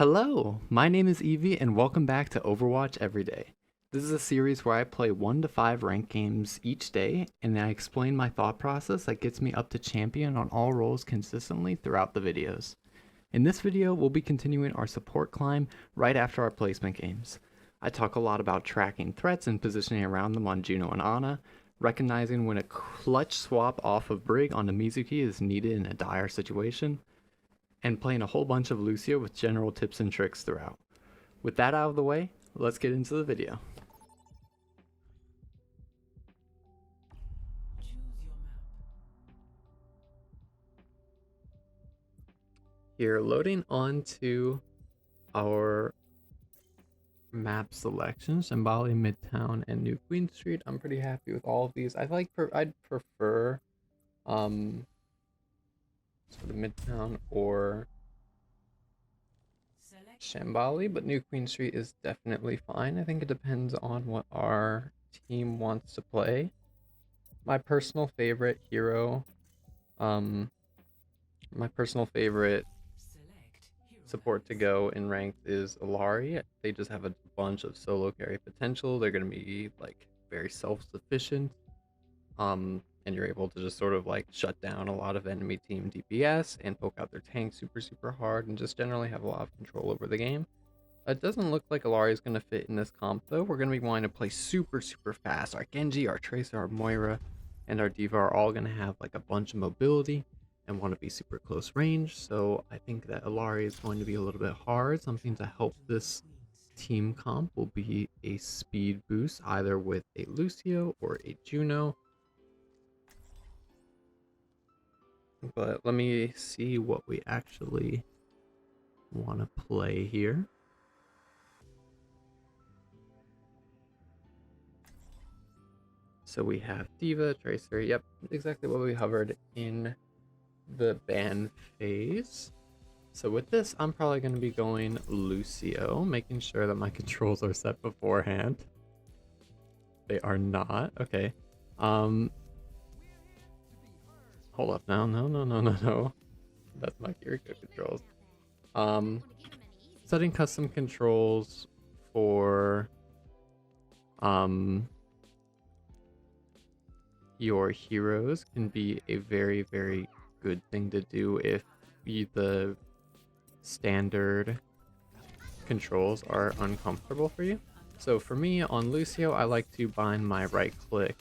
Hello, my name is Evie and welcome back to Overwatch Everyday. This is a series where I play 1 to 5 ranked games each day and I explain my thought process that gets me up to champion on all roles consistently throughout the videos. In this video, we'll be continuing our support climb right after our placement games. I talk a lot about tracking threats and positioning around them on Juno and Ana, recognizing when a clutch swap off of Brig onto Mizuki is needed in a dire situation, and playing a whole bunch of Lucio with general tips and tricks throughout. With that out of the way, let's get into the video. Here, loading onto our map selections, Shambali, Midtown, and New Queen Street. I'm pretty happy with all of these. I'd prefer sort of Midtown or Shambali, but New Queen Street is definitely fine. I think it depends on what our team wants to play. My personal favorite hero, my personal favorite support to go in ranked is Illari. They just have a bunch of solo carry potential. They're going to be like very self-sufficient. And you're able to just sort of like shut down a lot of enemy team DPS and poke out their tank super hard and just generally have a lot of control over the game. It doesn't look like Illari is going to fit in this comp though. We're going to be wanting to play super fast. Our Genji, our Tracer, our Moira, and our Diva are all going to have like a bunch of mobility and want to be super close range. So I think that Illari is going to be a little bit hard. Something to help this team comp will be a speed boost either with a Lucio or a Juno. But let me see what we actually want to play here. So we have Diva, Tracer, yep, exactly what we hovered in the ban phase. So with this, I'm probably going to be going Lucio, making sure that my controls are set beforehand. They are not. Okay. Hold up now. No. That's my Kiriko controls. Setting custom controls for your heroes can be a very good thing to do if the standard controls are uncomfortable for you. So for me on Lucio, I like to bind my right click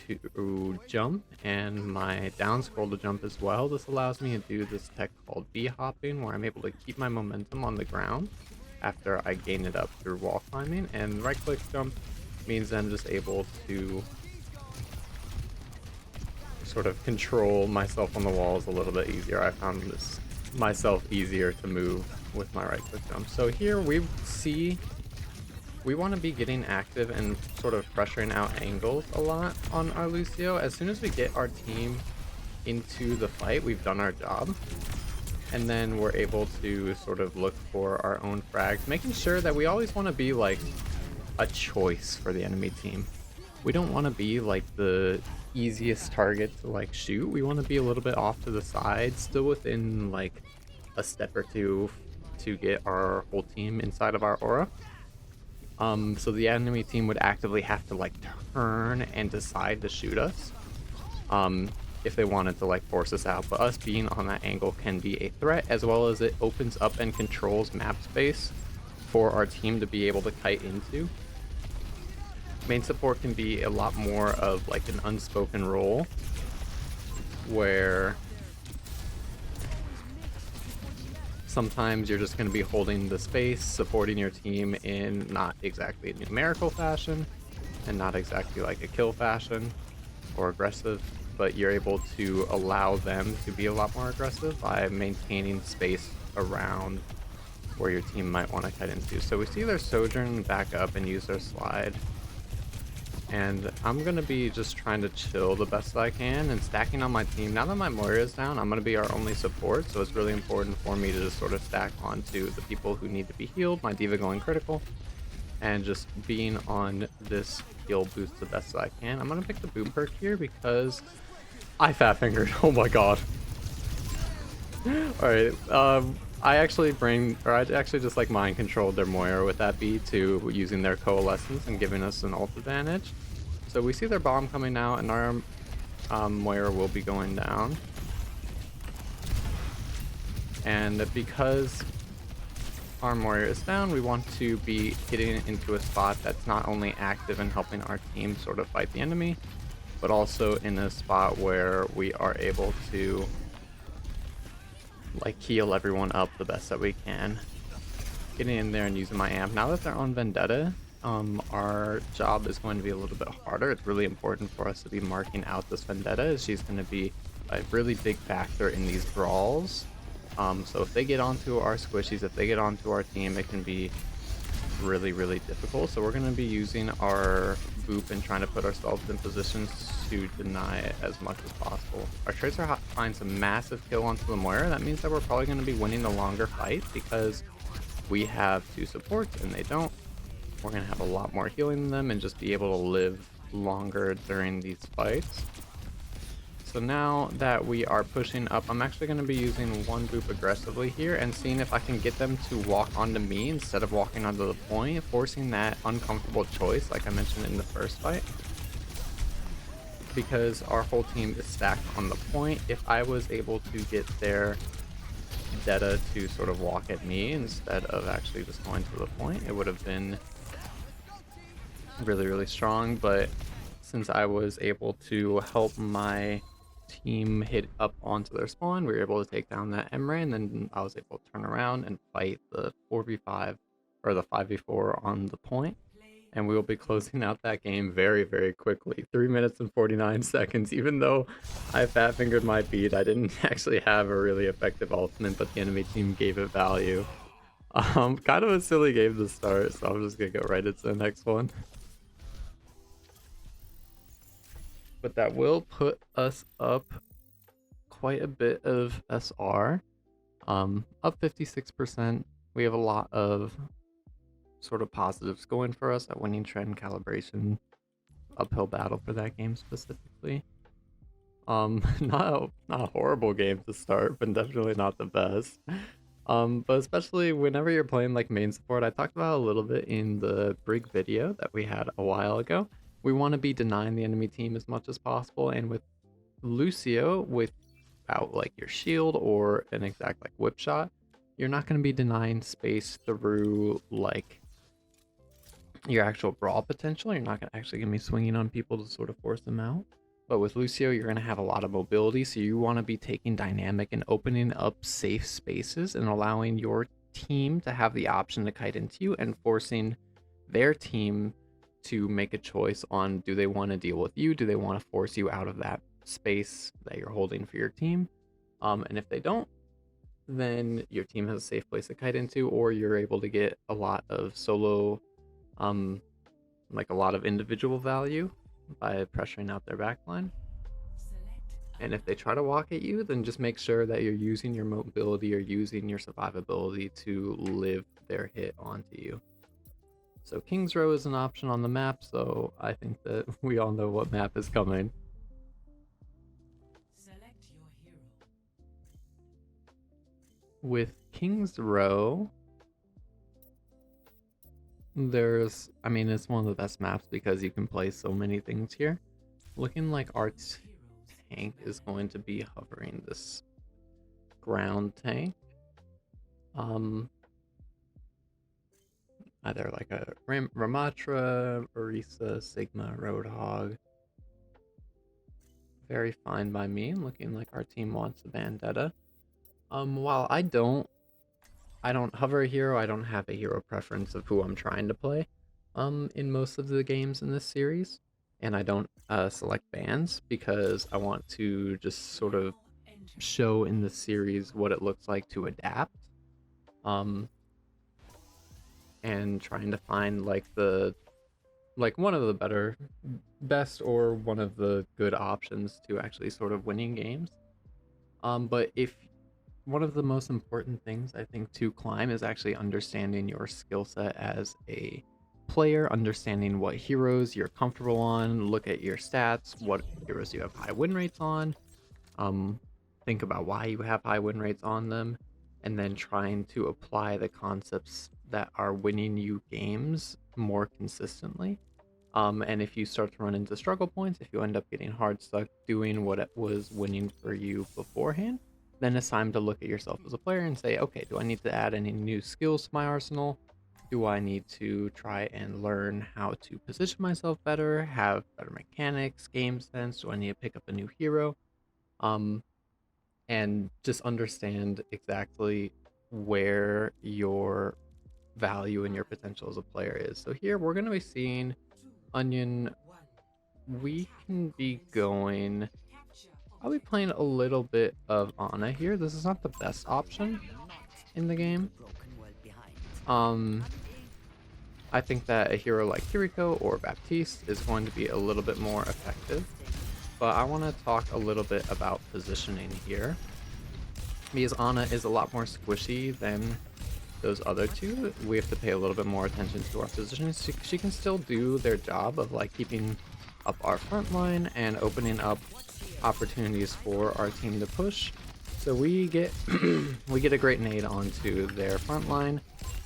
to jump and my down scroll to jump as well. This allows me to do this tech called B-hopping, where I'm able to keep my momentum on the ground after I gain it up through wall climbing, and right click jump means I'm just able to sort of control myself on the walls a little bit easier. I found this myself easier to move with my right click jump. So here we want to be getting active and sort of pressuring out angles a lot on our Lucio. As soon as we get our team into the fight, we've done our job. And then we're able to sort of look for our own frags, making sure that we always want to be like a choice for the enemy team. We don't want to be like the easiest target to like shoot. We want to be a little bit off to the side, still within like a step or two to get our whole team inside of our aura. So the enemy team would actively have to like turn and decide to shoot us if they wanted to like force us out. But us being on that angle can be a threat, as well as it opens up and controls map space for our team to be able to kite into. Main support can be a lot more of like an unspoken role where sometimes you're just going to be holding the space, supporting your team in not exactly a numerical fashion and not exactly like a kill fashion or aggressive, but you're able to allow them to be a lot more aggressive by maintaining space around where your team might want to cut into. So we see their Sojourn back up and use their slide. And I'm going to be just trying to chill the best I can and stacking on my team. Now that my Moira is down, I'm going to be our only support, so it's really important for me to just sort of stack onto the people who need to be healed, my Diva going critical, and just being on this heal boost the best I can. I'm going to pick the boom perk here because I fat fingered. Oh my god. Alright, I actually just like mind controlled their Moira with that B to using their coalescence and giving us an ult advantage. So we see their bomb coming out, and our Moira will be going down. And because our Moira is down, we want to be getting into a spot that's not only active and helping our team sort of fight the enemy, but also in a spot where we are able to like heal everyone up the best that we can. Getting in there and using my amp. Now that they're on Vendetta, our job is going to be a little bit harder. It's really important for us to be marking out this Vendetta, as she's going to be a really big factor in these brawls. So if they get onto our squishies, if they get onto our team, it can be really, really difficult. So we're going to be using our boop and trying to put ourselves in positions to deny it as much as possible. Our Tracer finds a massive kill onto the Moira. That means that we're probably going to be winning the longer fight because we have 2 supports and they don't. We're going to have a lot more healing than them and just be able to live longer during these fights. So now that we are pushing up, I'm actually going to be using one boop aggressively here and seeing if I can get them to walk onto me instead of walking onto the point, forcing that uncomfortable choice like I mentioned in the first fight. Because our whole team is stacked on the point, if I was able to get their Detta to sort of walk at me instead of actually just going to the point, it would have been really, really strong. But since I was able to help my team hit up onto their spawn, we were able to take down that Emre, and then I was able to turn around and fight the 4v5 or the 5v4 on the point, and we will be closing out that game very, very quickly. 3 minutes and 49 seconds. Even though I fat fingered my beat, I didn't actually have a really effective ultimate, but the enemy team gave it value. Kind of a silly game to start, so I'm just gonna go right into the next one. But that will put us up quite a bit of SR, up 56%. We have a lot of sort of positives going for us at winning trend calibration, uphill battle for that game specifically. Not a horrible game to start, but definitely not the best. But especially whenever you're playing like main support, I talked about a little bit in the Brig video that we had a while ago. We want to be denying the enemy team as much as possible, and with Lucio, without like your shield or an exact like whip shot, you're not going to be denying space through like your actual brawl potential. You're not actually going to be swinging on people to sort of force them out. But with Lucio, you're going to have a lot of mobility, so you want to be taking dynamic and opening up safe spaces and allowing your team to have the option to kite into you and forcing their team to make a choice on, do they want to deal with you? Do they want to force you out of that space that you're holding for your team? And if they don't, then your team has a safe place to kite into, or you're able to get a lot of solo, like a lot of individual value by pressuring out their backline. And if they try to walk at you, then just make sure that you're using your mobility or using your survivability to live their hit onto you. So King's Row is an option on the map, so I think that we all know what map is coming. Select your hero. With King's Row, it's one of the best maps because you can play so many things here. Looking like our tank is going to be hovering this ground tank. Either like a Ramatra, Orisa, Sigma, Roadhog. Very fine by me, looking like our team wants a Vendetta. While I don't hover a hero, I don't have a hero preference of who I'm trying to play in most of the games in this series. And I don't select bans because I want to just sort of show in the series what it looks like to adapt. And trying to find like one of the best or one of the good options to actually sort of winning games. But if one of the most important things I think to climb is actually understanding your skill set as a player, understanding what heroes you're comfortable on, look at your stats, what heroes you have high win rates on, think about why you have high win rates on them, and then trying to apply the concepts that are winning you games more consistently. And if you start to run into struggle points, if you end up getting hard stuck doing what it was winning for you beforehand, then it's time to look at yourself as a player and say, okay, do I need to add any new skills to my arsenal? Do I need to try and learn how to position myself better, have better mechanics, game sense? Do I need to pick up a new hero? Um, and just understand exactly where your value and your potential as a player is. So here we're going to be seeing Onion. We can be going. I'll be playing a little bit of Ana here. This is not the best option in the game. Um, I think that a hero like Kiriko or Baptiste is going to be a little bit more effective. But I want to talk a little bit about positioning here, because Ana is a lot more squishy than those other two. We have to pay a little bit more attention to our positions. She can still do their job of like keeping up our front line and opening up opportunities for our team to push. So we get we get a great nade onto their front line,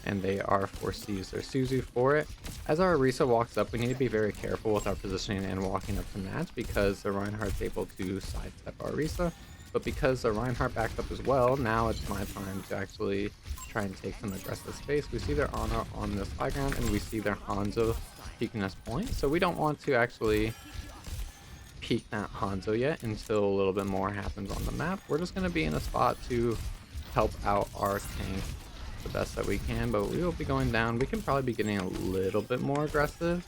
and they are forced to use their Suzu for it. As our Orisa walks up, we need to be very careful with our positioning and walking up to match, because the Reinhardt's able to sidestep our Orisa. But because the Reinhardt backed up as well, now it's my time to actually try and take some aggressive space. We see their Ana on this high ground, and we see their Hanzo peeking us point. So we don't want to actually peek that Hanzo yet until a little bit more happens on the map. We're just going to be in a spot to help out our tank the best that we can, but we will be going down. We can probably be getting a little bit more aggressive.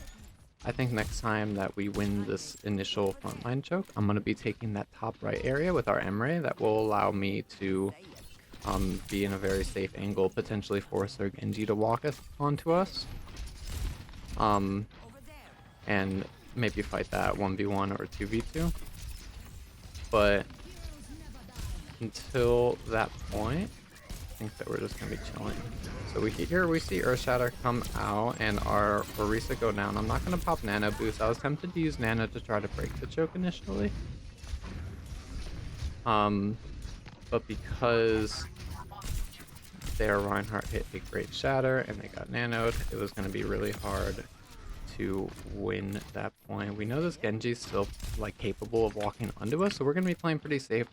I think next time that we win this initial frontline choke, I'm going to be taking that top right area with our Emre. That will allow me to be in a very safe angle, potentially force their Genji to walk us onto us. And maybe fight that 1v1 or 2v2. But until that point, I think that we're just gonna be chilling. So we see Earthshatter come out and our Orisa go down. I'm not gonna pop Nano Boost. I was tempted to use Nano to try to break the choke initially. But because their Reinhardt hit a great shatter and they got nanoed, it was gonna be really hard to win that point. We know this Genji's still like capable of walking onto us, so we're gonna be playing pretty safe.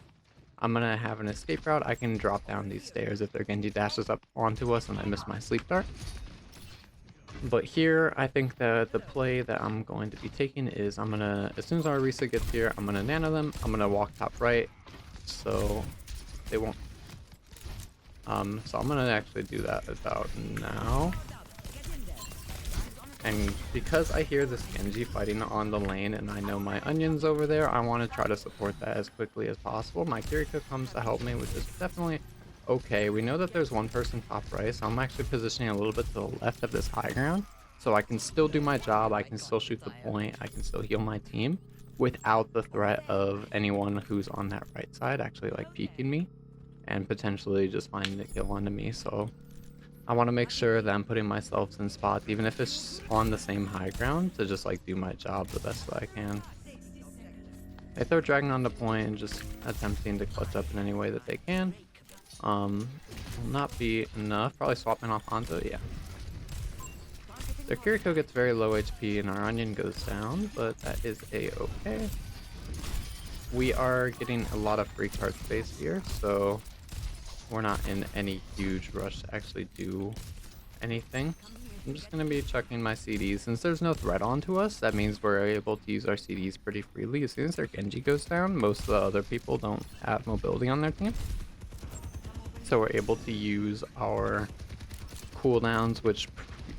I'm gonna have an escape route. I can drop down these stairs if their Genji dashes up onto us and I miss my sleep dart. But here, I think that the play that I'm going to be taking is I'm gonna, as soon as our Orisa gets here, I'm gonna nano them. I'm gonna walk top right, so they won't. So I'm gonna actually do that about now. And because I hear this Genji fighting on the lane and I know my Onion's over there, I want to try to support that as quickly as possible. My Kiriko comes to help me, which is definitely okay. We know that there's one person top right, so I'm actually positioning a little bit to the left of this high ground, so I can still do my job, I can still shoot the point, I can still heal my team without the threat of anyone who's on that right side actually like peeking me and potentially just finding a kill onto me. So I want to make sure that I'm putting myself in spots, even if it's on the same high ground, to just like do my job the best that I can. They throw Dragon on the point and just attempting to clutch up in any way that they can. Will not be enough. Probably swapping off Hanzo, yeah. Their Kiriko gets very low HP and our Onion goes down, but that is a-okay. We are getting a lot of free card space here, so we're not in any huge rush to actually do anything. I'm just going to be checking my CDs. Since there's no threat onto us, that means we're able to use our CDs pretty freely. As soon as their Genji goes down, most of the other people don't have mobility on their team. So we're able to use our cooldowns, which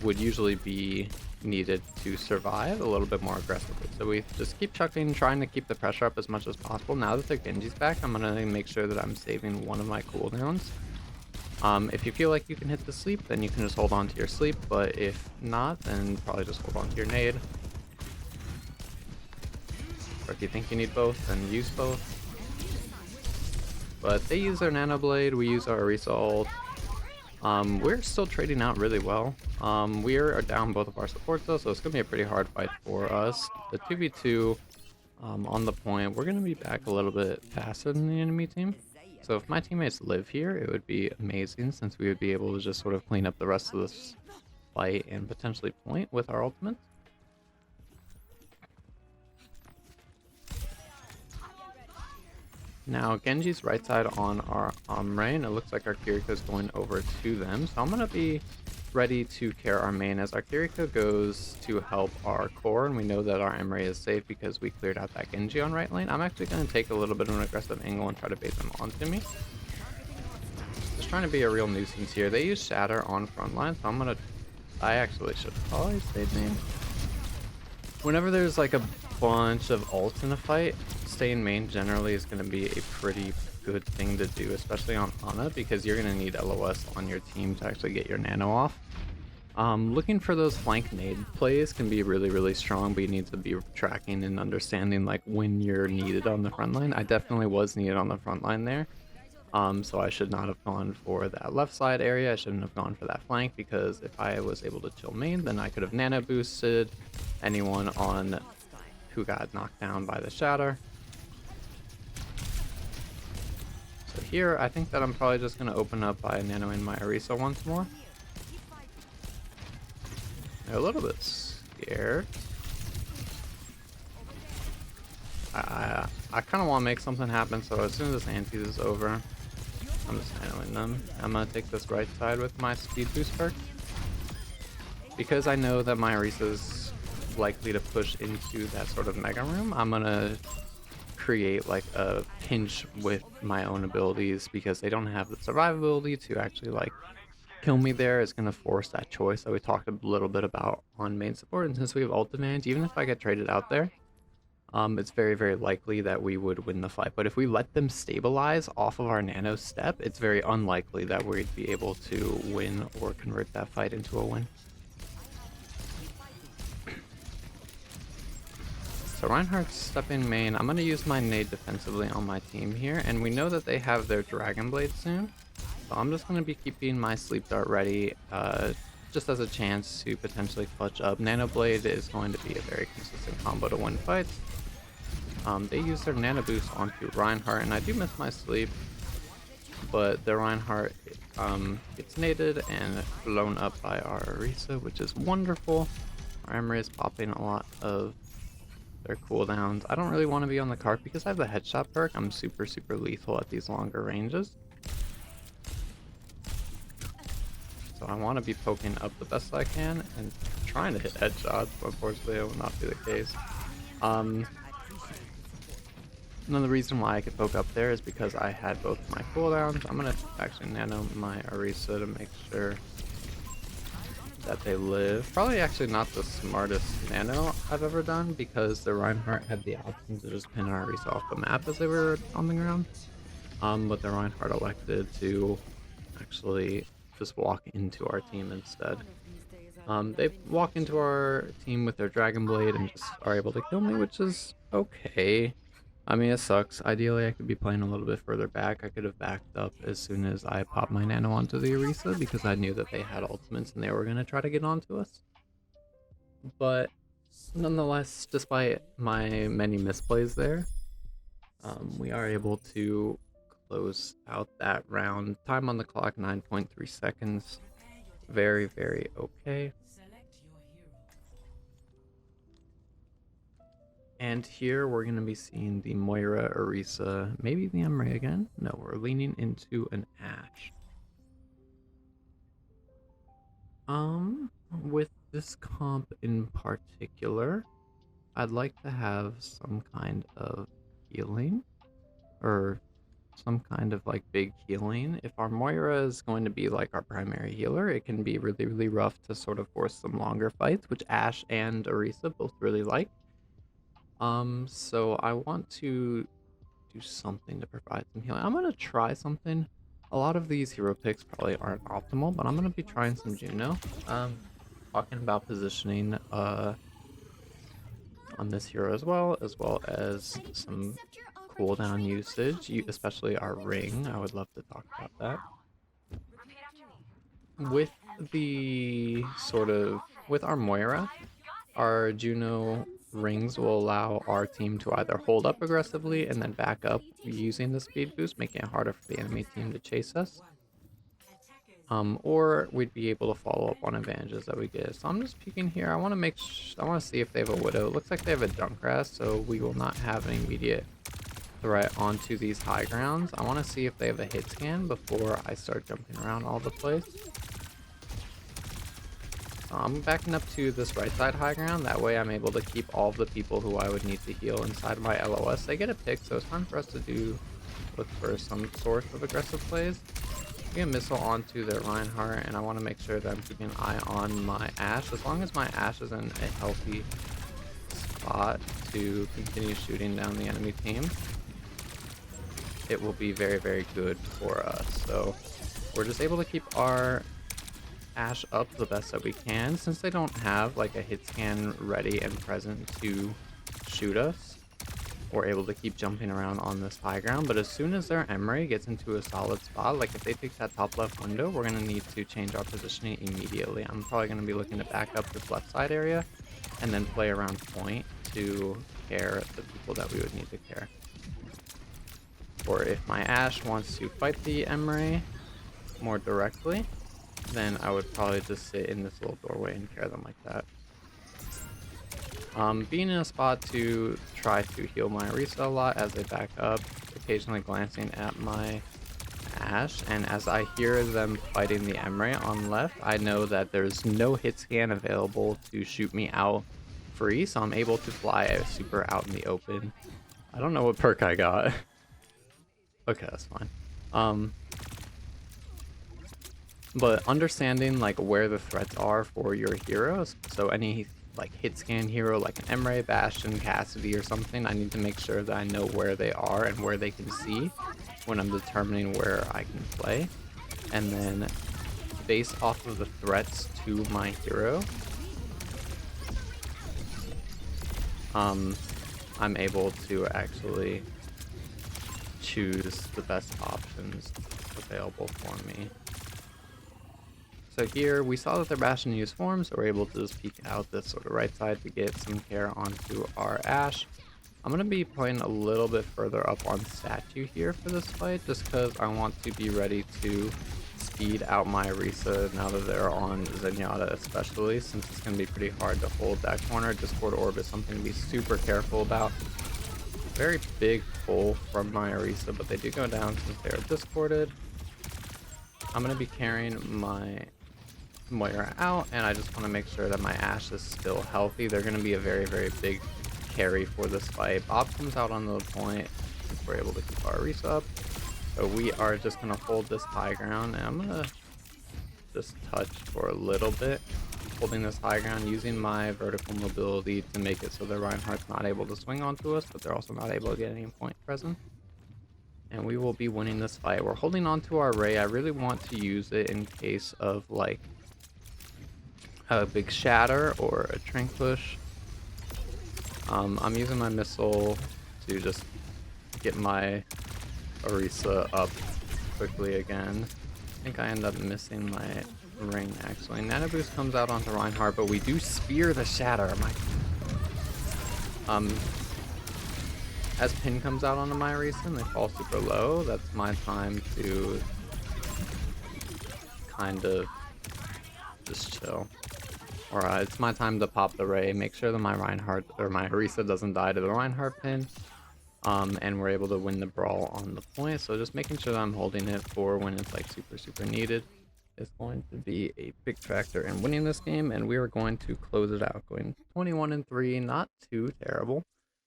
would usually be needed to survive, a little bit more aggressively. So we just keep chucking, trying to keep the pressure up as much as possible. Now that the Genji's back, I'm going to make sure that I'm saving one of my cooldowns. If you feel like you can hit the sleep, then you can just hold on to your sleep, but if not, then probably just hold on to your nade. Or if you think you need both, then use both. But they use their Nano Blade, we use our Orisa ult. We're still trading out really well. We are down both of our supports though, so it's going to be a pretty hard fight for us. The 2v2 on the point, we're going to be back a little bit faster than the enemy team. So if my teammates live here, it would be amazing since we would be able to just sort of clean up the rest of this fight and potentially point with our ultimates. Now Genji's right side on our Omre, and it looks like our Kiriko's going over to them. So I'm going to be ready to care our main as our Kiriko goes to help our core, and we know that our Emre is safe because we cleared out that Genji on right lane. I'm actually going to take a little bit of an aggressive angle and try to bait them onto me. Just trying to be a real nuisance here. They use Shatter on front line, so I'm going to... I actually should have probably stayed main. Whenever there's like a bunch of ults in a fight, staying main generally is going to be a pretty good thing to do, especially on Ana, because you're going to need LOS on your team to actually get your nano off. Looking for those flank nade plays can be really strong, but you need to be tracking and understanding like when you're needed on the front line. I definitely was needed on the front line there. So I should not have gone for that left side area. I shouldn't have gone for that flank, because if I was able to chill main, then I could have nano boosted anyone on who got knocked down by the shatter. So here, I think that I'm probably just going to open up by nanoing my Orisa once more. They're a little bit scared. I kind of want to make something happen, so as soon as this anti is over, I'm just nanoing them. I'm going to take this right side with my speed boost perk. Because I know that my Orisa is likely to push into that sort of mega room, I'm going to create like a pinch with my own abilities, because they don't have the survivability to actually like kill me there. Is going to force that choice that we talked a little bit about on main support. And since we have ult advantage, even if I get traded out there, it's very likely that we would win the fight. But if we let them stabilize off of our nano step, it's very unlikely that we'd be able to win or convert that fight into a win. So Reinhardt's stepping main. I'm going to use my nade defensively on my team here, and we know that they have their Dragon Blade soon. So I'm just going to be keeping my Sleep Dart ready, just as a chance to potentially clutch up. Nano Blade is going to be a very consistent combo to win fights. They use their Nano Boost onto Reinhardt, and I do miss my sleep, but the Reinhardt gets naded and blown up by our Orisa, which is wonderful. Our Emre is popping a lot of their cooldowns. I don't really want to be on the cart because I have the headshot perk. I'm super lethal at these longer ranges. So I want to be poking up the best I can and trying to hit headshots, but unfortunately it will not be the case. Another reason why I could poke up there is because I had both my cooldowns. I'm going to actually nano my Orisa to make sure that they live. Probably actually not the smartest nano I've ever done, because the Reinhardt had the option to just pin our Orisa off the map as they were on the ground. But the Reinhardt elected to actually just walk into our team instead. They walk into our team with their Dragon Blade and just are able to kill me, which is okay. I mean, it sucks. Ideally, I could be playing a little bit further back. I could have backed up as soon as I popped my nano onto the Orisa, because I knew that they had ultimates and they were going to try to get onto us. But nonetheless, despite my many misplays there, we are able to close out that round. Time on the clock, 9.3 seconds. Very okay. And here we're going to be seeing the Moira, Orisa, maybe the Emre again. No, we're leaning into an Ashe. With this comp in particular, I'd like to have some kind of healing, or some kind of like big healing. If our Moira is going to be like our primary healer, it can be really rough to sort of force some longer fights, which Ashe and Orisa both really like. So I want to do something to provide some healing. I'm gonna try something. A lot of these hero picks probably aren't optimal, but I'm gonna be trying some Juno. Talking about positioning on this hero as well as some cooldown usage, especially our ring. I would love to talk about that. With our Moira, our Juno rings will allow our team to either hold up aggressively and then back up using the speed boost, making it harder for the enemy team to chase us. Or we'd be able to follow up on advantages that we get. So I'm just peeking here. I want to see if they have a Widow. It looks like they have a Junkgrass, so we will not have an immediate threat onto these high grounds. I want to see if they have a hit scan before I start jumping around all the place. So I'm backing up to this right side high ground. That way I'm able to keep all of the people who I would need to heal inside my LOS. They get a pick, so it's time for us to look for some sort of aggressive plays. I'm gonna missile onto their Reinhardt, and I want to make sure that I'm keeping an eye on my Ashe. As long as my Ashe is in a healthy spot to continue shooting down the enemy team, it will be very, very good for us. So we're just able to keep our Ashe up the best that we can. Since they don't have like a hit scan ready and present to shoot us, we're able to keep jumping around on this high ground. But as soon as their Emery gets into a solid spot, like if they take that top left window, we're going to need to change our positioning immediately. I'm probably going to be looking to back up this left side area and then play around point to care the people that we would need to care. Or if my Ashe wants to fight the Emery more directly, then I would probably just sit in this little doorway and care them like that. Being in a spot to try to heal my Orisa a lot as they back up, occasionally glancing at my Ashe, and as I hear them fighting the Emery on left, I know that there's no hit scan available to shoot me out free, so I'm able to fly super out in the open. I don't know what perk I got. Okay, that's fine. But understanding like where the threats are for your heroes, so any like hit scan hero like an Emre, Bastion, Cassidy or something, I need to make sure that I know where they are and where they can see when I'm determining where I can play. And then based off of the threats to my hero, I'm able to actually choose the best options available for me. So here we saw that their Bastion used forms, so we're able to just peek out this sort of right side to get some care onto our Ashe. I'm going to be playing a little bit further up on statue here for this fight, just because I want to be ready to speed out my Orisa now that they're on Zenyatta, especially since it's going to be pretty hard to hold that corner. Discord Orb is something to be super careful about. Very big pull from my Orisa, but they do go down since they are discorded. I'm going to be carrying my Moira out, and I just want to make sure that my Ashe is still healthy. They're going to be a very, very big carry for this fight. Bob comes out on the point since we're able to keep our Orisa up. So we are just going to hold this high ground, and I'm going to just touch for a little bit, holding this high ground, using my vertical mobility to make it so the Reinhardt's not able to swing onto us, but they're also not able to get any point present. And we will be winning this fight. We're holding on to our Ray. I really want to use it in case of like a big shatter or a trank push. I'm using my missile to just get my Orisa up quickly again. I think I end up missing my ring actually. Nano Boost comes out onto Reinhardt, but we do spear the shatter. As pin comes out onto my Orisa and they fall super low, that's my time to kind of just chill. Or it's my time to pop the Ray, make sure that my Reinhardt or my Orisa doesn't die to the Reinhardt pin. And we're able to win the brawl on the point. So just making sure that I'm holding it for when it's like super, super needed is going to be a big factor in winning this game. And we are going to close it out, going 21-3, not too terrible.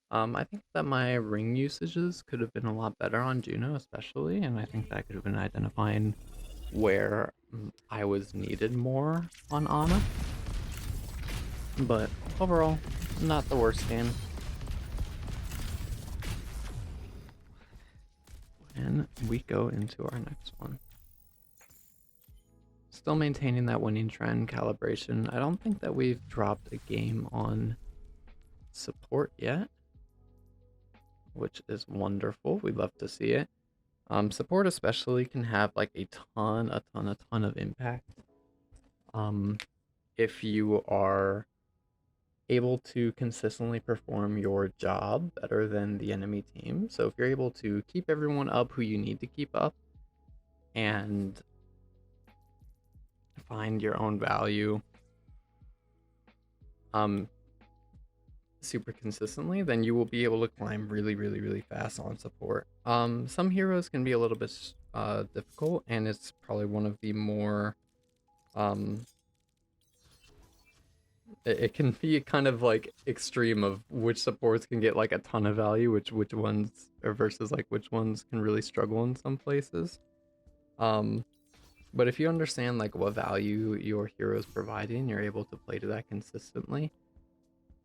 I think that my ring usages could have been a lot better on Juno especially, and I think that could have been identifying where I was needed more on Ana. But overall, not the worst game. And we go into our next one. Still maintaining that winning trend calibration. I don't think that we've dropped a game on support yet, which is wonderful. We'd love to see it. Support especially can have like a ton of impact. If you are able to consistently perform your job better than the enemy team. So if you're able to keep everyone up who you need to keep up and find your own value um super consistently, then you will be able to climb really, really, really fast on support. Some heroes can be a little bit difficult, and it's probably one of the more um it can be kind of like extreme of which supports can get like a ton of value, which ones or versus like which ones can really struggle in some places. Um, but if you understand like what value your hero is providing, you're able to play to that consistently,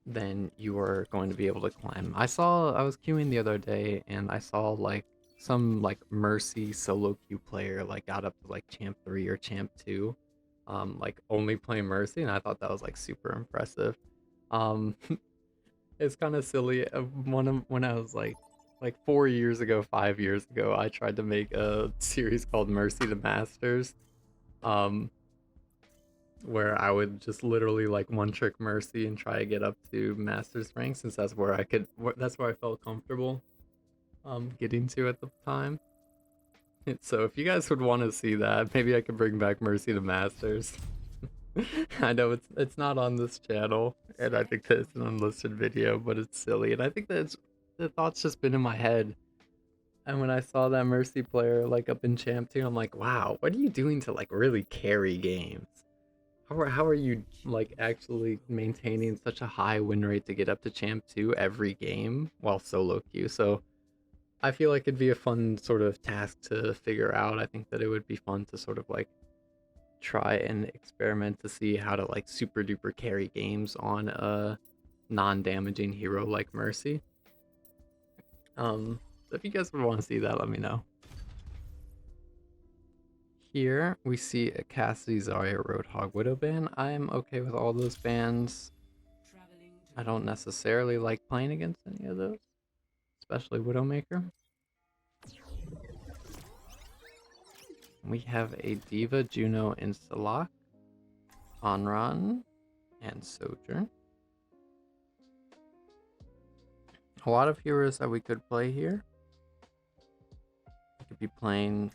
then you are going to be able to climb. I was queuing the other day and I saw like some like Mercy solo queue player like got up to like champ 3 or champ 2, like only playing Mercy, and I thought that was like super impressive. Um it's kind of silly. When I was like 4 years ago, 5 years ago, I tried to make a series called Mercy to Masters. Um where I would just literally like one trick Mercy and try to get up to Masters rank, since that's where that's where I felt comfortable getting to at the time. So if you guys would want to see that, maybe I could bring back Mercy to Masters. I know it's not on this channel, and I think that it's an unlisted video, but it's silly, and I think that the thought's just been in my head. And when I saw that Mercy player like up in Champ 2, I'm like, wow, what are you doing to like really carry games? How are you like actually maintaining such a high win rate to get up to Champ 2 every game while solo queue? So I feel like it'd be a fun sort of task to figure out. I think that it would be fun to sort of like try and experiment to see how to like super duper carry games on a non-damaging hero like Mercy. If you guys would want to see that, let me know. Here we see a Cassidy, Zarya, Roadhog, Widow ban. I'm okay with all those bans. I don't necessarily like playing against any of those, especially Widowmaker. We have a Diva, Juno, and Salak, Onran, and Sojourn. A lot of heroes that we could play here. We could be playing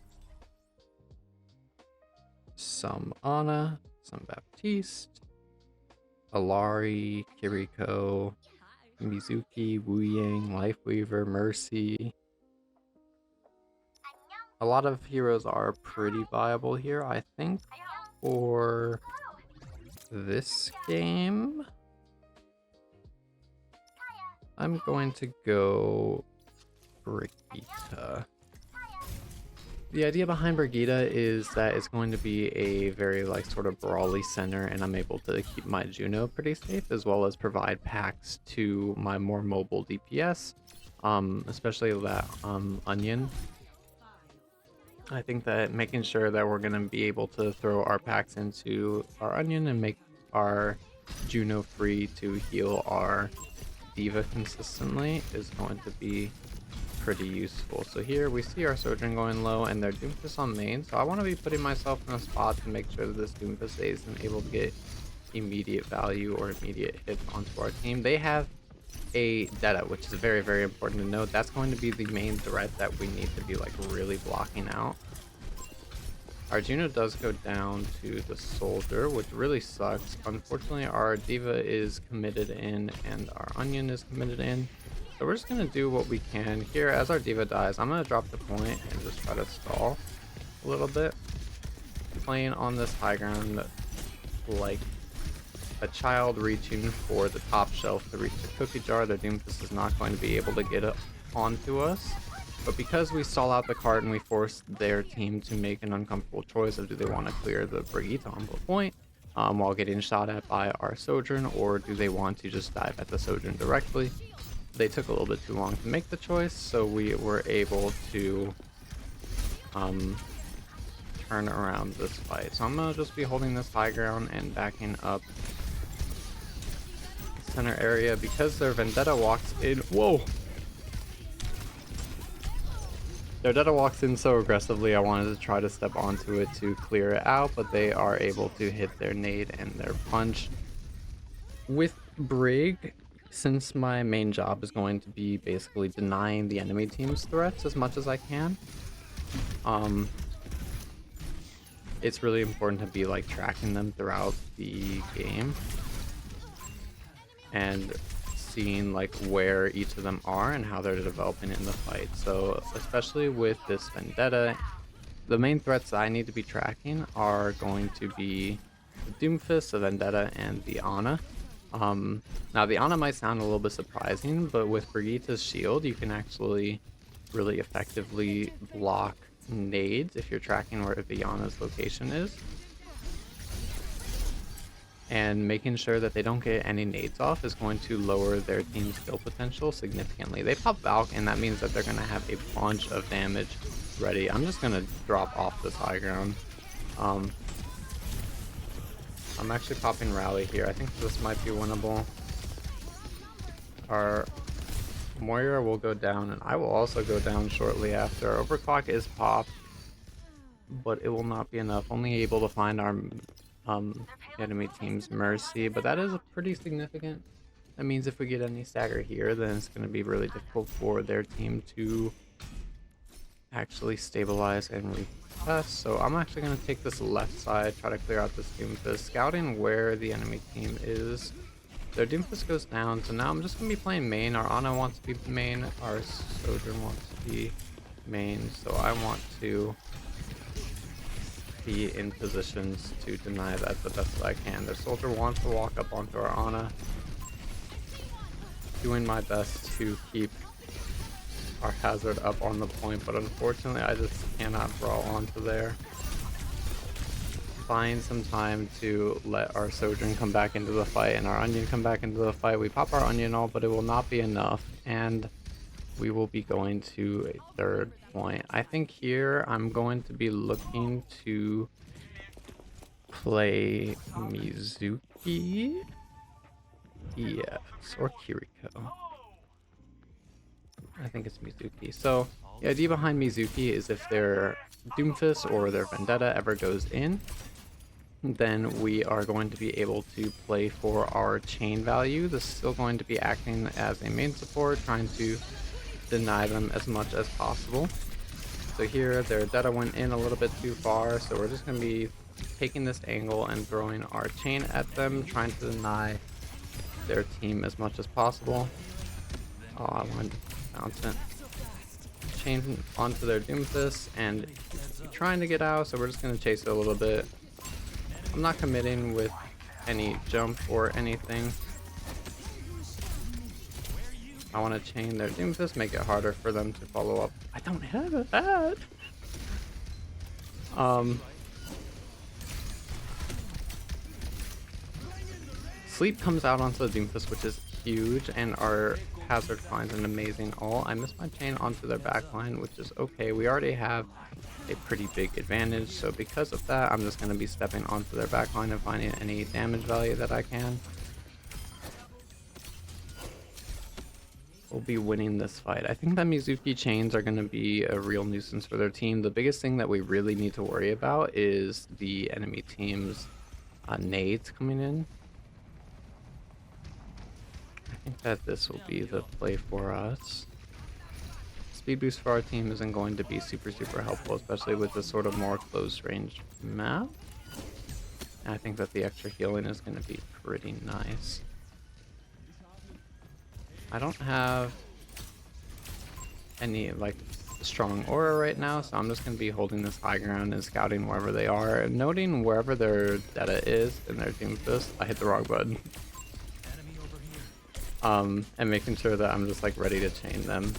some Ana, some Baptiste, Alari, Kiriko, Mizuki, Wu Yang, Lifeweaver, Mercy. A lot of heroes are pretty viable here, I think, for this game. I'm going to go Brigitte. The idea behind Brigitte is that it's going to be a very like sort of brawly center, and I'm able to keep my Juno pretty safe, as well as provide packs to my more mobile DPS, especially that Onion. I think that making sure that we're going to be able to throw our packs into our Onion and make our Juno free to heal our Diva consistently is going to be pretty useful. So here we see our Sojourn going low and their Doomfist on main, so I want to be putting myself in a spot to make sure that this Doomfist isn't able to get immediate value or immediate hits onto our team. They have a Deta, which is very, very important to note. That's going to be the main threat that we need to be like really blocking out. Our Juno does go down to the Soldier, which really sucks. Unfortunately, our Diva is committed in and our Onion is committed in. So we're just going to do what we can here. As our Diva dies, I'm going to drop the point and just try to stall a little bit. Playing on this high ground like a child reaching for the top shelf to reach the cookie jar. Their Doomfist is not going to be able to get it onto us. But because we stall out the cart and we force their team to make an uncomfortable choice of do they want to clear the Brigitte on the point while getting shot at by our Sojourn, or do they want to just dive at the Sojourn directly. They took a little bit too long to make the choice, so we were able to turn around this fight. So I'm going to just be holding this high ground and backing up the center area because their Vendetta walks in. Whoa! Their Vendetta walks in so aggressively, I wanted to try to step onto it to clear it out, but they are able to hit their nade and their punch with Brig, since my main job is going to be basically denying the enemy team's threats as much as I can, um, it's really important to be like tracking them throughout the game and seeing like where each of them are and how they're developing in the fight. So especially with this vendetta, the main threats I need to be tracking are going to be the Doomfist, the Vendetta, and the Ana. Now the Ana might sound a little bit surprising, but with Brigitte's shield, you can actually really effectively block nades if you're tracking where the Ana's location is. And making sure that they don't get any nades off is going to lower their team's kill potential significantly. They pop Valk, and that means that they're going to have a bunch of damage ready. I'm just going to drop off this high ground. I'm actually popping Rally here. I think this might be winnable. Our Moira will go down, and I will also go down shortly after. Our overclock is popped, but it will not be enough. Only able to find our enemy team's Mercy, but that is a pretty significant. That means if we get any stagger here, then it's going to be really difficult for their team to actually stabilize and repass. So I'm actually going to take this left side, try to clear out this Doomfist, scouting where the enemy team is. Their Doomfist goes down, so now I'm just going to be playing main. Our Ana wants to be main, our Sojourn wants to be main, so I want to be in positions to deny that the best I can. Their soldier wants to walk up onto our Ana. Doing my best to keep our hazard up on the point, but unfortunately I just cannot brawl onto there. Buying some time to let our Sojourn come back into the fight and our Onion come back into the fight. We pop our Onion all, but it will not be enough, and we will be going to a third point. I think here I'm going to be looking to play Mizuki, yes, or Kiriko. I think it's Mizuki. So the idea behind Mizuki is if their Doomfist or their Vendetta ever goes in, then we are going to be able to play for our chain value. This is still going to be acting as a main support, trying to deny them as much as possible. So here their Vendetta went in a little bit too far, so we're just going to be taking this angle and throwing our chain at them, trying to deny their team as much as possible. Oh, I wanted to bounce it. Chain onto their Doomfist and trying to get out, so we're just going to chase it a little bit. I'm not committing with any jump or anything. I want to chain their Doomfist, make it harder for them to follow up. I don't have that. Sleep comes out onto the Doomfist, which is huge, and our Hazard finds an amazing ult. I missed my chain onto their backline, which is okay. We already have a pretty big advantage, so because of that, I'm just going to be stepping onto their backline and finding any damage value that I can. We'll be winning this fight. I think that Mizuki chains are going to be a real nuisance for their team. The biggest thing that we really need to worry about is the enemy team's nades coming in. I think that this will be the play for us. Speed boost for our team isn't going to be super helpful, especially with this sort of more close range map. And I think that the extra healing is going to be pretty nice. I don't have any like strong aura right now, so I'm just going to be holding this high ground and scouting wherever they are, and noting wherever their Data is in their Doomfist. I hit the wrong button. And making sure that I'm just like ready to chain them.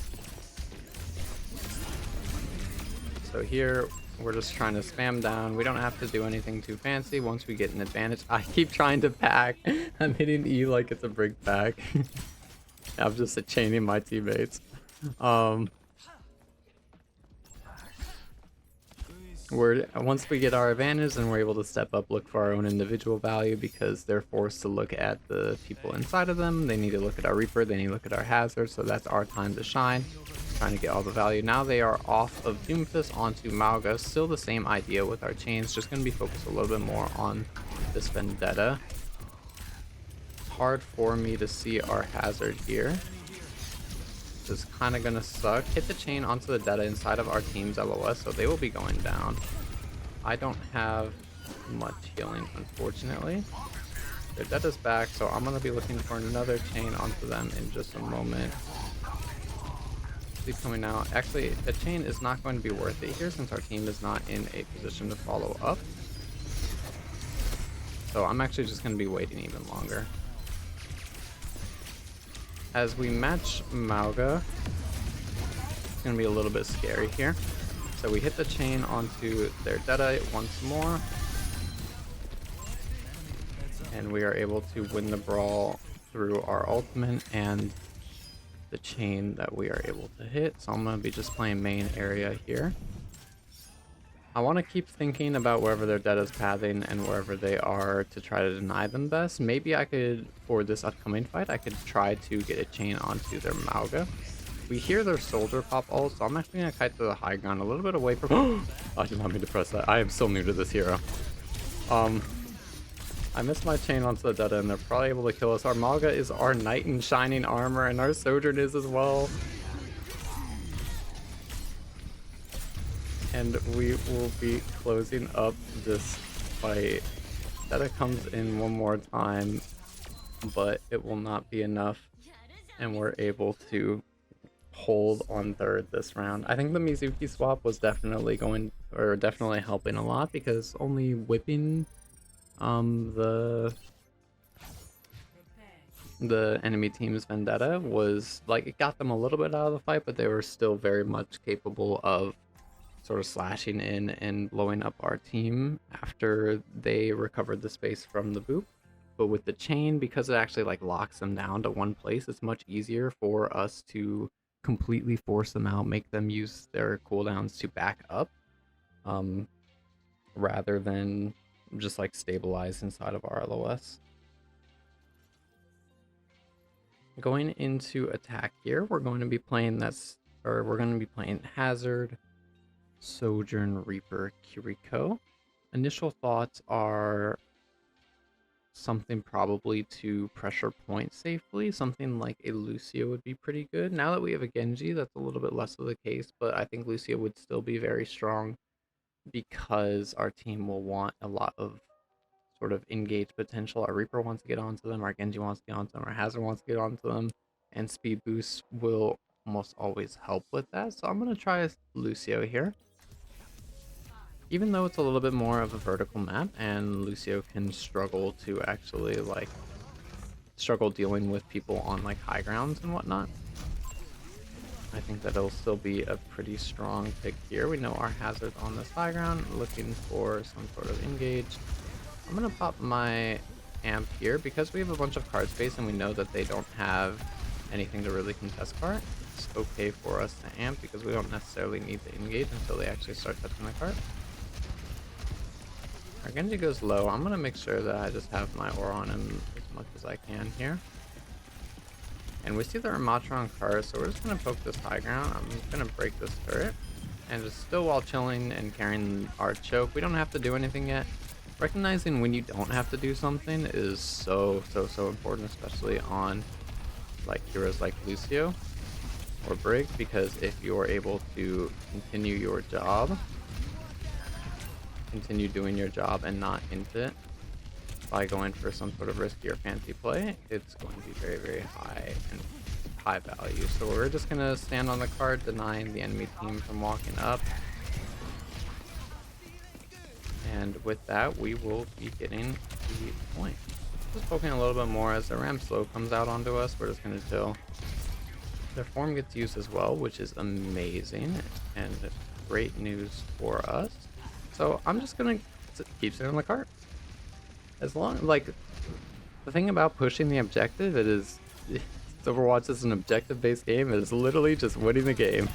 So here we're just trying to spam down. We don't have to do anything too fancy once we get an advantage. I keep trying to pack. I'm hitting E like it's a brig pack. I'm just chaining my teammates. Once we get our advantage, then we're able to step up, look for our own individual value, because they're forced to look at the people inside of them. They need to look at our Reaper, they need to look at our Hazard, so that's our time to shine. Trying to get all the value. Now they are off of Doomfist onto Malga. Still the same idea with our chains, just going to be focused a little bit more on this Vendetta. hard for me to see our hazard here. This is kind of gonna suck. Hit the chain onto the Deta inside of our team's LOS, so they will be going down. I don't have much healing, unfortunately. Their Deta's back, so I'm gonna be looking for another chain onto them in just a moment. Coming out. Actually, a chain is not going to be worth it here since our team is not in a position to follow up. So I'm actually just going to be waiting even longer. As we match Mauga, it's going to be a little bit scary here. So we hit the chain onto their Deadite once more. And we are able to win the brawl through our ultimate and the chain that we are able to hit. So I'm going to be just playing main area here. I want to keep thinking about wherever their Deta's pathing and wherever they are to try to deny them best. Maybe I could, for this upcoming fight, I could try to get a chain onto their Mauga. We hear their soldier pop ult, so I'm actually going to kite to the high ground a little bit away from... I did not mean to press that. I am so new to this hero. I missed my chain onto the Deta and they're probably able to kill us. Our Mauga is our knight in shining armor and our Sojourn is as well. And we will be closing up this fight. Deta comes in one more time, but it will not be enough. And we're able to hold on third this round. I think the Mizuki swap was definitely helping a lot because only whipping the enemy team's Vendetta was like, it got them a little bit out of the fight, but they were still very much capable of sort of slashing in and blowing up our team after they recovered the space from the boop. But with the chain, because it actually like locks them down to one place, it's much easier for us to completely force them out, make them use their cooldowns to back up, rather than just like stabilize inside of our LOS. Going into attack here, we're going to be playing Hazard, Sojourn, Reaper, Kiriko. Initial thoughts are something probably to pressure point safely. Something like a Lucio would be pretty good. Now that we have a Genji, that's a little bit less of the case, but I think Lucio would still be very strong because our team will want a lot of sort of engaged potential. Our Reaper wants to get onto them, our Genji wants to get onto them, our Hazard wants to get onto them, and speed boost will almost always help with that. So I'm going to try Lucio here. Even though it's a little bit more of a vertical map and Lucio can struggle to actually like struggle dealing with people on like high grounds and whatnot, I think that it'll still be a pretty strong pick here. We know our Hazard's on this high ground, looking for some sort of engage. I'm gonna pop my amp here because we have a bunch of card space and we know that they don't have anything to really contest cart. It's okay for us to amp because we don't necessarily need to engage until they actually start touching the cart. Our Genji goes low. I'm gonna make sure that I just have my aura on him as much as I can here. And we see the Ramatra on cars, so we're just gonna poke this high ground. I'm gonna break this turret. And just still while chilling and carrying our choke. We don't have to do anything yet. Recognizing when you don't have to do something is so important, especially on like heroes like Lucio or Brig, because if you're able to continue doing your job and not int it by going for some sort of risky or fancy play, it's going to be very high and high value. So we're just gonna stand on the card, denying the enemy team from walking up. And with that, we will be getting the point. Just poking a little bit more as the Ram Slow comes out onto us. We're just gonna chill. Their form gets used as well, which is amazing and great news for us. So I'm just gonna keep sitting on the cart. As long like the thing about pushing the objective, Overwatch is an objective-based game. It is literally just winning the game.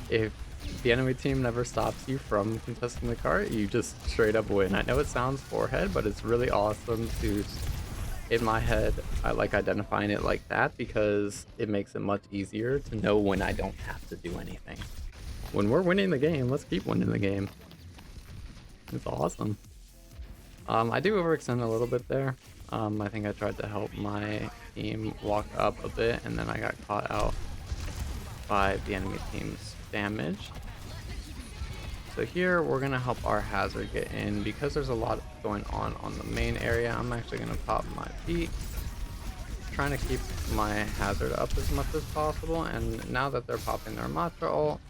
If the enemy team never stops you from contesting the cart, you just straight up win. I know it sounds forehead, but it's really awesome to, in my head, I like identifying it like that because it makes it much easier to know when I don't have to do anything. When we're winning the game, let's keep winning the game. It's awesome. I do overextend a little bit there. I think I tried to help my team walk up a bit, and then I got caught out by the enemy team's damage. So here we're gonna help our hazard get in. Because there's a lot going on the main area, I'm actually gonna pop my peak, trying to keep my hazard up as much as possible. And now that they're popping their Matra ult,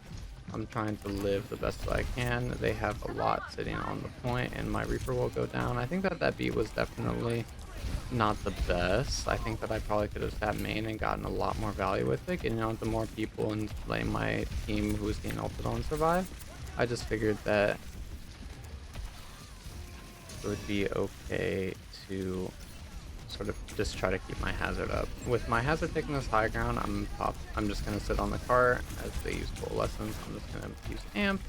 I'm trying to live the best that I can. They have a lot sitting on the point, and my Reaper will go down. I think that that beat was definitely not the best. I think that I probably could have sat main and gotten a lot more value with it, getting onto more people and letting my team who was being ulted on survive. I just figured that it would be okay to sort of just try to keep my hazard up. With my hazard taking this high ground, I'm just gonna sit on the cart as they use coalescence. I'm just gonna use amp.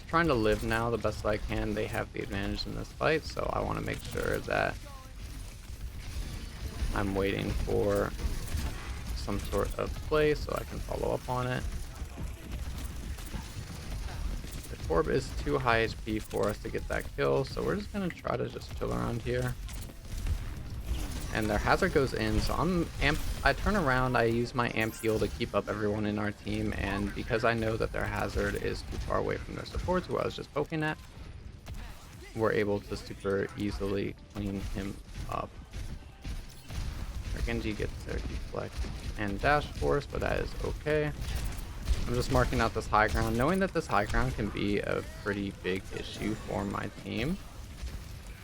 Trying to live now the best I can. They have the advantage in this fight, so I want to make sure that I'm waiting for some sort of play so I can follow up on it. The Torb is too high HP for us to get that kill, so we're just gonna try to just chill around here. And their hazard goes in, so I turn around, I use my amp heal to keep up everyone in our team, and because I know that their hazard is too far away from their supports, who I was just poking at, we're able to super easily clean him up. Our Genji gets their deflect and dash force, but that is okay. I'm just marking out this high ground, knowing that this high ground can be a pretty big issue for my team.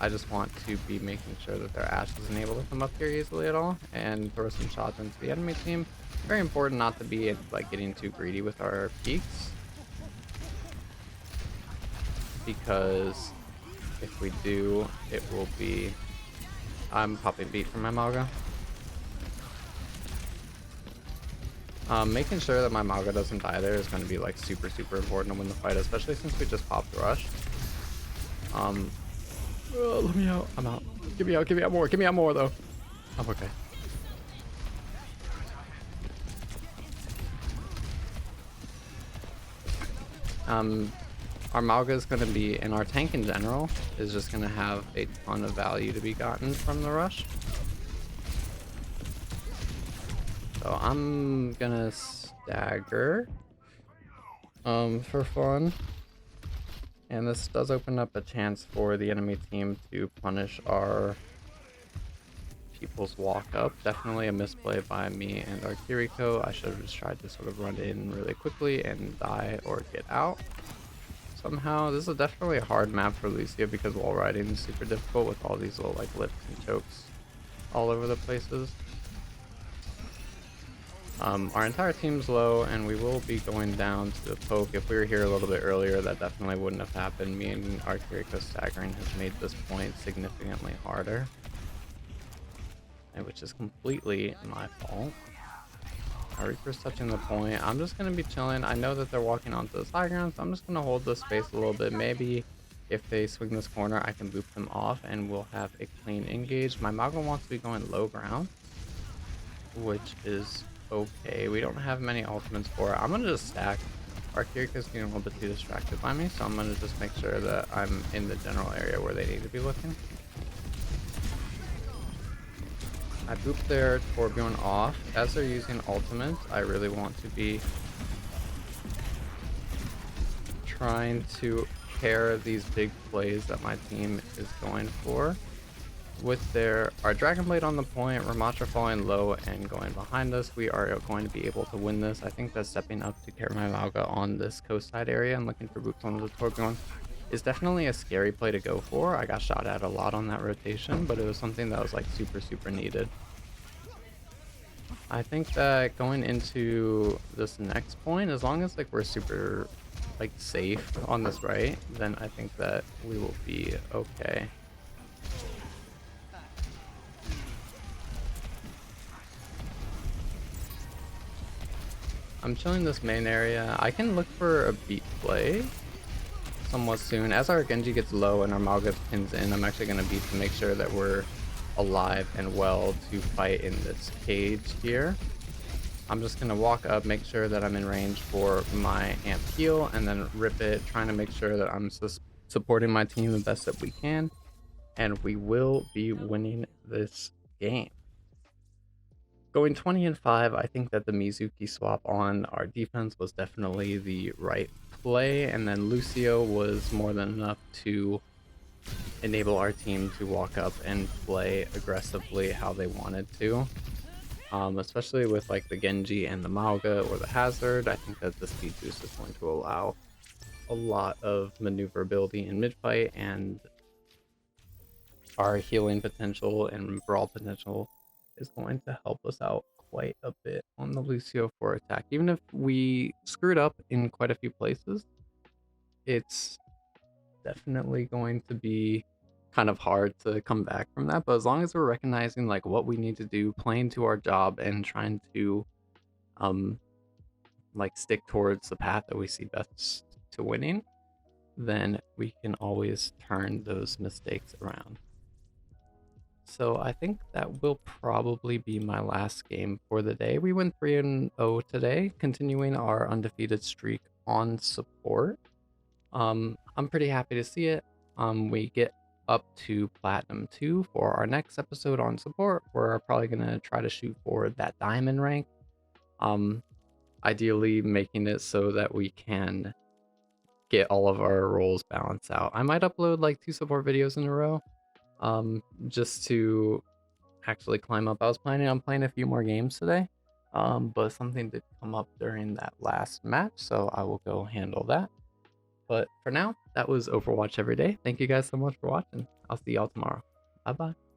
I just want to be making sure that their Ashe isn't able to come up here easily at all and throw some shots into the enemy team. Very important not to be like getting too greedy with our peaks, because if we do, it will be... I'm popping beat from my Mauga. Making sure that my Mauga doesn't die there is going to be like super important to win the fight, especially since we just popped Rush. Let me out. I'm out. Give me out more. Give me out more though. I'm okay. Our Mauga is going to be, and our tank in general is just going to have a ton of value to be gotten from the rush. So I'm gonna stagger for fun. And this does open up a chance for the enemy team to punish our people's walk up. Definitely a misplay by me and our Kiriko. I should have just tried to sort of run in really quickly and die or get out somehow. This is definitely a hard map for Lucia because wall riding is super difficult with all these little like lifts and chokes all over the places. Our entire team's low, and we will be going down to the poke. If we were here a little bit earlier, that definitely wouldn't have happened. Me and our Kiriko staggering has made this point significantly harder, and which is completely my fault. Our Reaper's touching the point. I'm just going to be chilling. I know that they're walking onto this high ground, so I'm just going to hold this space a little bit. Maybe if they swing this corner, I can boop them off, and we'll have a clean engage. My Mago wants to be going low ground, which is okay. We don't have many ultimates for it. I'm gonna just stack. Our Kiriko's getting a little bit too distracted by me, so I'm gonna just make sure that I'm in the general area where they need to be looking. I booped their Torbjorn off. As they're using ultimates, I really want to be trying to pair these big plays that my team is going for with our Dragon Blade on the point, Ramatra falling low and going behind us. We are going to be able to win this. I think that stepping up to carry my Mauga on this coast side area and looking for boots on the Torbjorn is definitely a scary play to go for. I got shot at a lot on that rotation, but it was something that was like super needed. I think that going into this next point, as long as like we're super like safe on this right, then I think that we will be okay. I'm chilling this main area. I can look for a beat play somewhat soon. As our Genji gets low and our Mauga pins in, I'm actually going to beat to make sure that we're alive and well to fight in this cage here. I'm just going to walk up, make sure that I'm in range for my amp heal, and then rip it, trying to make sure that I'm supporting my team the best that we can. and we will be winning this game. Going 20-5, I think that the Mizuki swap on our defense was definitely the right play, and then Lucio was more than enough to enable our team to walk up and play aggressively how they wanted to. Especially with like the Genji and the Mauga or the Hazard, I think that the speed boost is going to allow a lot of maneuverability in mid fight, and our healing potential and brawl potential is going to help us out quite a bit on the Lucio for attack. Even if we screwed up in quite a few places, it's definitely going to be kind of hard to come back from that. But as long as we're recognizing like what we need to do, playing to our job, and trying to um like stick towards the path that we see best to winning, then we can always turn those mistakes around. So I think that will probably be my last game for the day. We went 3-0 today, continuing our undefeated streak on support. I'm pretty happy to see it. We get up to Platinum 2 for our next episode on support. We're probably gonna try to shoot for that diamond rank. Ideally making it so that we can get all of our roles balanced out. I might upload like 2 support videos in a row, just to actually climb up. I was planning on playing a few more games today, but something did come up during that last match, so I will go handle that. But for now, that was Overwatch Everyday. Thank you guys so much for watching. I'll see y'all tomorrow. Bye bye.